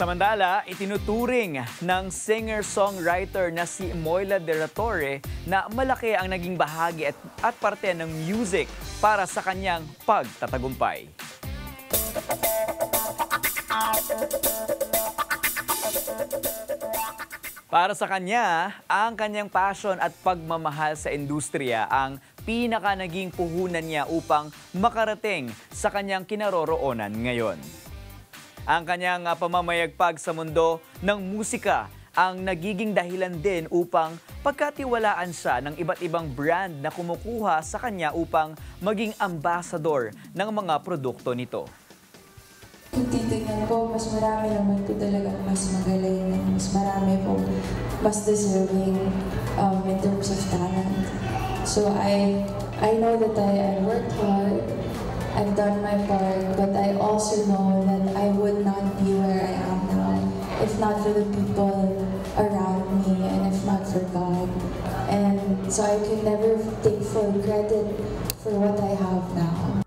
Samantala, itinuturing ng singer-songwriter na si Moila de la Torre na malaki ang naging bahagi at parte ng music para sa kanyang pagtatagumpay. Para sa kanya, ang kanyang passion at pagmamahal sa industriya ang pinaka naging puhunan niya upang makarating sa kanyang kinaroroonan ngayon. Ang kanyang pamamayagpag sa mundo ng musika ang nagiging dahilan din upang pagkatiwalaan siya ng iba't ibang brand na kumukuha sa kanya upang maging ambassador ng mga produkto nito. Kung titignan ko, mas marami naman po talaga mas magaling, mas marami po mas deserving in terms of talent. So I know that I worked hard, I've done my part, but I also know that I would not be where I am now if not for the people around me and if not for God. And so I can never take full credit for what I have now.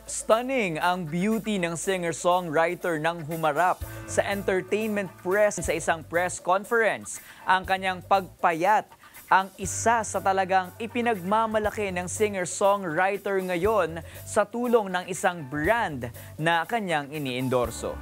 Stunning ang beauty ng singer-songwriter nang humarap sa entertainment press sa isang press conference. Ang kanyang pagpayat ang isa sa talagang ipinagmamalaki ng singer-songwriter ngayon sa tulong ng isang brand na kanyang iniendorso.